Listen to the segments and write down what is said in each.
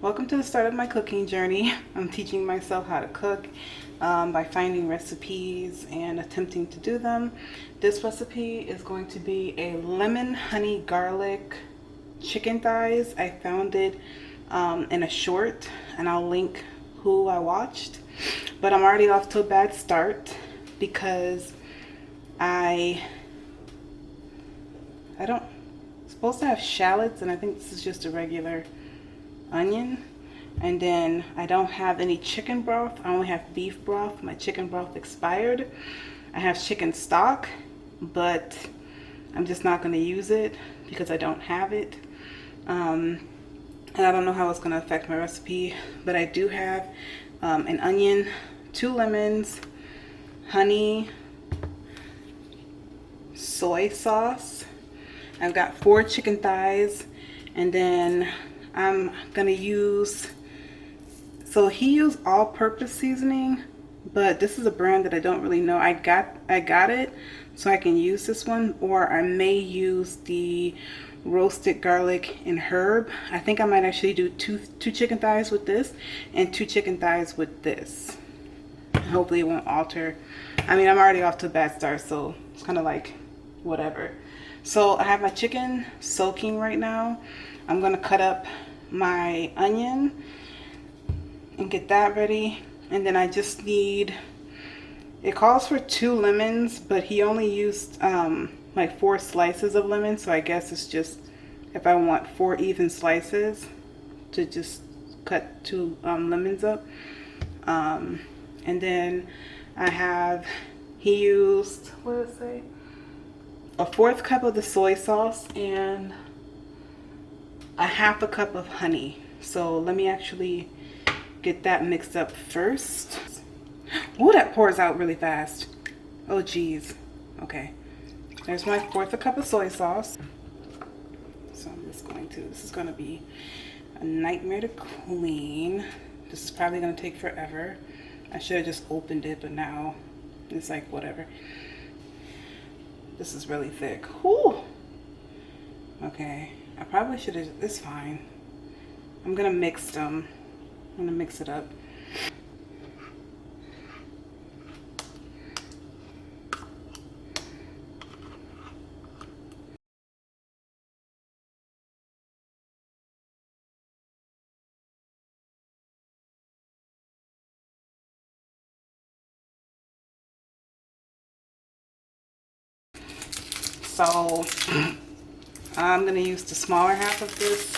Welcome to the start of my cooking journey. I'm teaching myself how to cook by finding recipes and attempting to do them. This recipe is going to be a lemon honey garlic chicken thighs. I found it in a short, and I'll link who I watched. But I'm already off to a bad start because I don't supposed to have shallots, and I think this is just a regular onion. And then I don't have any chicken broth. I only have beef broth. My chicken broth expired. I have chicken stock, but I'm just not going to use it because I don't have it. And I don't know how it's going to affect my recipe, but I do have an onion, 2 lemons, honey, soy sauce. I've got 4 chicken thighs, and then I'm gonna use, so he used all-purpose seasoning, but this is a brand that I don't really know. I got it so I can use this one, or I may use the roasted garlic and herb. I think I might actually do two chicken thighs with this and 2 chicken thighs with this. Hopefully it won't alter. I mean, I'm already off to a bad start, so it's kind of like whatever. So I have my chicken soaking right now. I'm gonna cut up my onion and get that ready, and then I just need, it calls for 2 lemons, but he only used like 4 slices of lemon, so I guess it's just, if I want 4 even slices, to just cut 2 lemons up. And then I have, he used, what did it say, a 1/4 cup of the soy sauce and a 1/2 cup of honey. So let me actually get that mixed up first. Oh, that pours out really fast. Oh geez. Okay, there's my 1/4 cup of soy sauce. So I'm just going to, this is going to be a nightmare to clean. This is probably going to take forever. I should have just opened it, but now it's like whatever. This is really thick. Whew. Okay, I probably should have, it's fine. I'm gonna mix them. I'm gonna mix it up. So I'm gonna use the smaller half of this.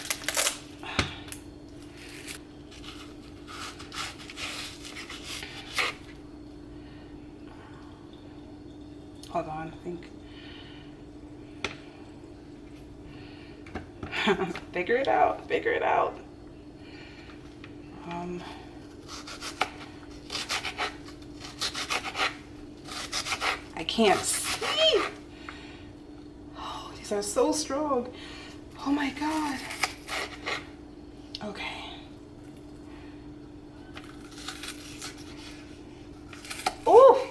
Hold on, I think. Figure it out, figure it out. I can't see. Oh, these are so strong. Oh my God. Okay. Oh,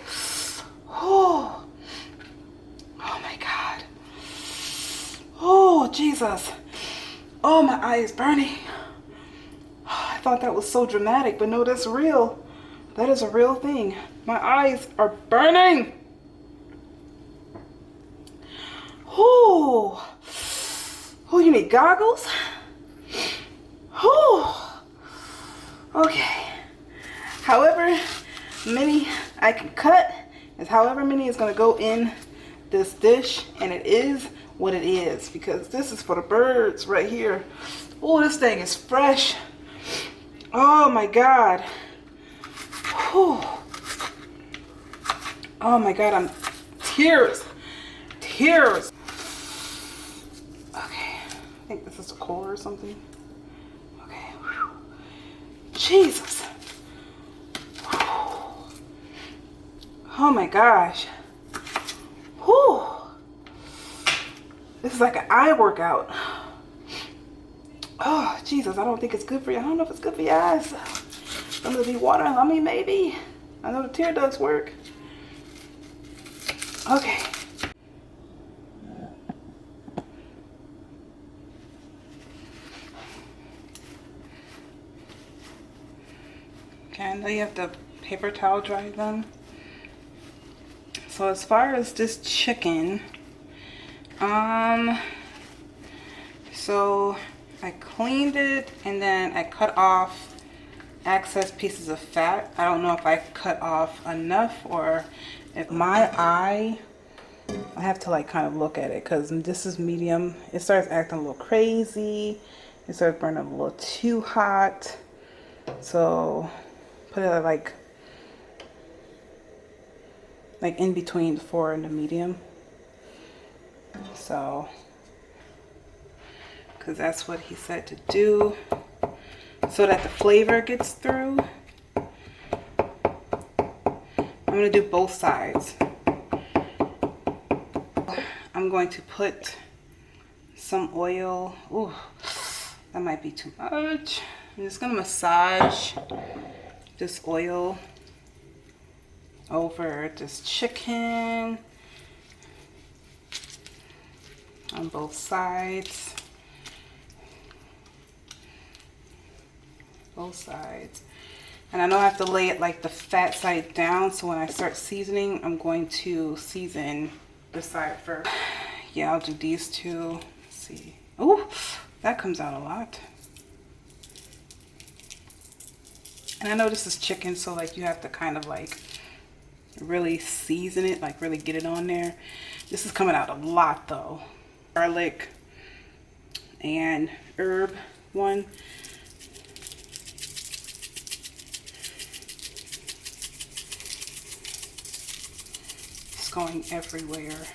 oh, oh my God. Oh, Jesus. Oh, my eye is burning. I thought that was so dramatic, but no, that's real. That is a real thing. My eyes are burning. Oh, oh, you need goggles? Oh, okay. However many I can cut is however many is going to go in this dish, and it is what it is because this is for the birds right here. Oh, this thing is fresh. Oh my God. Whew. Oh my God, I'm tears. Okay, I think this is a core or something. Okay. Whew. Jesus. Whew. Oh my gosh. Whew. This is like an eye workout. Oh, Jesus, I don't think it's good for you. I don't know if it's good for your eyes. I'm gonna be watering on me, maybe. I know the tear ducts work. Okay. Okay, I know you have to paper towel dry them. So as far as this chicken, so I cleaned it and then I cut off excess pieces of fat. I don't know if I cut off enough or if my eye, I have to like kind of look at it because this is medium. It starts acting a little crazy. It starts burning a little too hot. So put it like in between the 4 and the medium. So, because that's what he said to do so that the flavor gets through. I'm going to do both sides. I'm going to put some oil. Ooh, that might be too much. I'm just going to massage this oil over this chicken on both sides. Both sides. And I know I have to lay it like the fat side down, so when I start seasoning, I'm going to season this side first. Yeah, I'll do these two. Let's see. Ooh, that comes out a lot. And I know this is chicken, so like you have to kind of like really season it, like really get it on there. This is coming out a lot though. Garlic and herb one. It's going everywhere.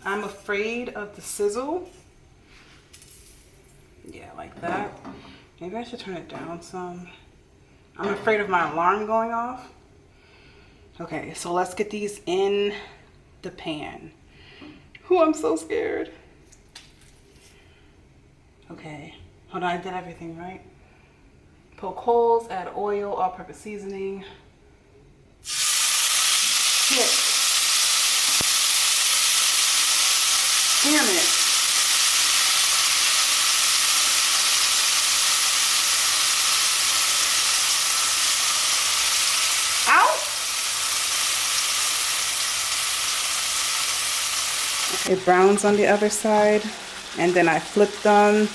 I'm afraid of the sizzle. Yeah, like that. Maybe I should turn it down some. I'm afraid of my alarm going off. Okay, so let's get these in the pan. Ooh, I'm so scared. Okay, hold on, I did everything right. Poke holes, add oil, all-purpose seasoning. Shit. Damn it. It browns on the other side, and then I flip them,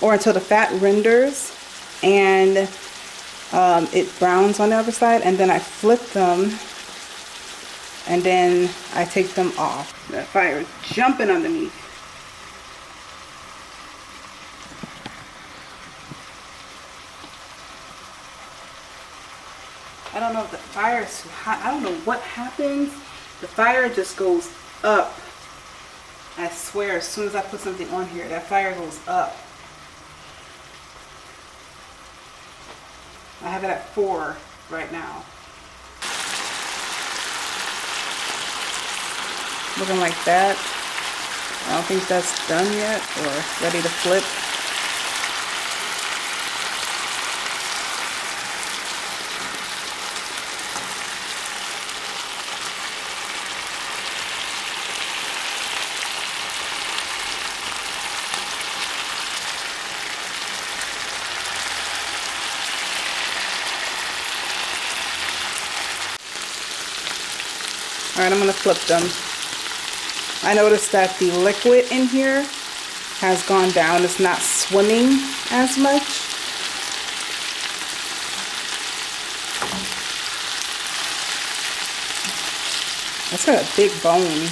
or until the fat renders and it browns on the other side, and then I flip them, and then I take them off. That fire is jumping underneath. I don't know if the fire is too hot. I don't know what happens. The fire just goes up. I swear, as soon as I put something on here, that fire goes up. I have it at 4 right now. Looking like that. I don't think that's done yet or ready to flip. All right, I'm gonna flip them. I noticed that the liquid in here has gone down. It's not swimming as much. That's got a big bone.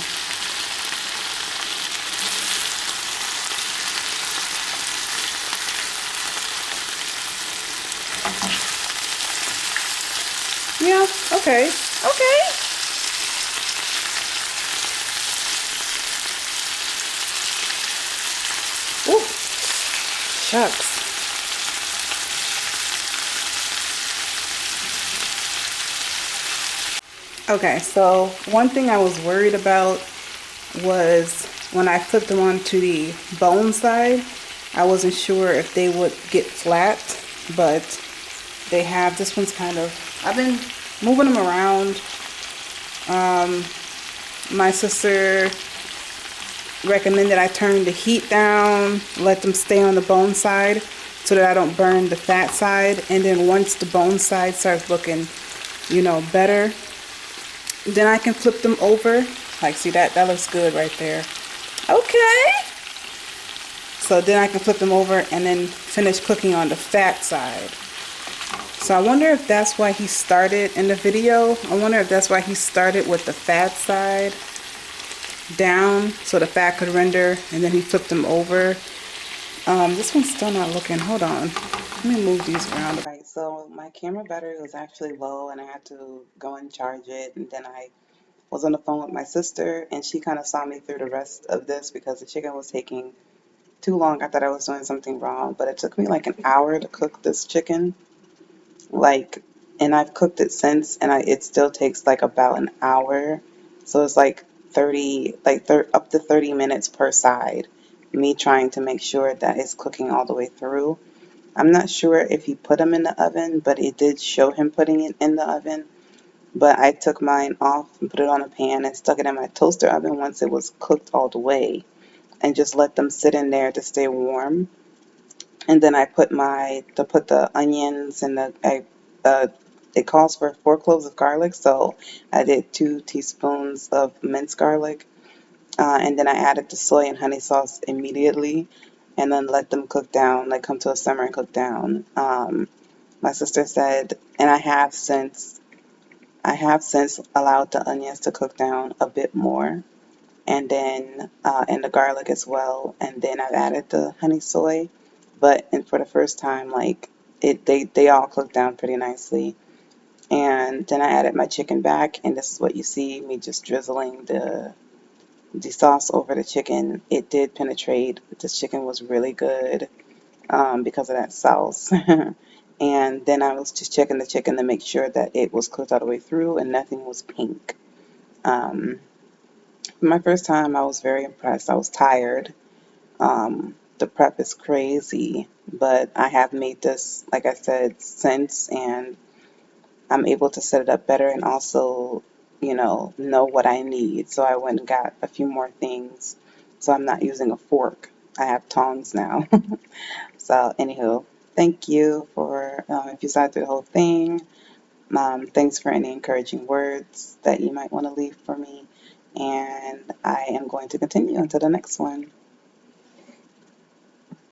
Yeah, okay, okay. Ooh, shucks. Okay, so one thing I was worried about was when I flipped them onto the bone side, I wasn't sure if they would get flat, but they have. This one's kind of, I've been moving them around. My sister recommended I turn the heat down, let them stay on the bone side so that I don't burn the fat side. And then once the bone side starts looking, you know, better, then I can flip them over. Like, see that looks good right there. Okay. So then I can flip them over and then finish cooking on the fat side. So I wonder if that's why he started in the video. I wonder if that's why he started with the fat side down so the fat could render, and then he flipped them over. This one's still not looking. Hold on. Let me move these around. Right, so my camera battery was actually low and I had to go and charge it, and then I was on the phone with my sister and she kind of saw me through the rest of this because the chicken was taking too long. I thought I was doing something wrong, but it took me like an hour to cook this chicken. Like, and I've cooked it since, and it still takes like about an hour. So it's like 30, up to 30 minutes per side. Me trying to make sure that it's cooking all the way through. I'm not sure if he put them in the oven, but it did show him putting it in the oven. But I took mine off and put it on a pan and stuck it in my toaster oven once it was cooked all the way, and just let them sit in there to stay warm. And then I put the onions and it calls for 4 cloves of garlic, so I did 2 teaspoons of minced garlic, and then I added the soy and honey sauce immediately, and then let them cook down, like come to a simmer and cook down. My sister said, and I have since allowed the onions to cook down a bit more, and then and the garlic as well, and then I've added the honey soy. But and for the first time, like they all cooked down pretty nicely. And then I added my chicken back, and this is what you see me just drizzling the sauce over the chicken. It did penetrate. This chicken was really good because of that sauce. And then I was just checking the chicken to make sure that it was cooked all the way through and nothing was pink. Um, my first time, I was very impressed. I was tired. The prep is crazy, but I have made this, like I said, since, and I'm able to set it up better and also, know what I need. So I went and got a few more things. So I'm not using a fork. I have tongs now. So, anywho, thank you for, if you sat through the whole thing. Thanks for any encouraging words that you might want to leave for me. And I am going to continue until the next one.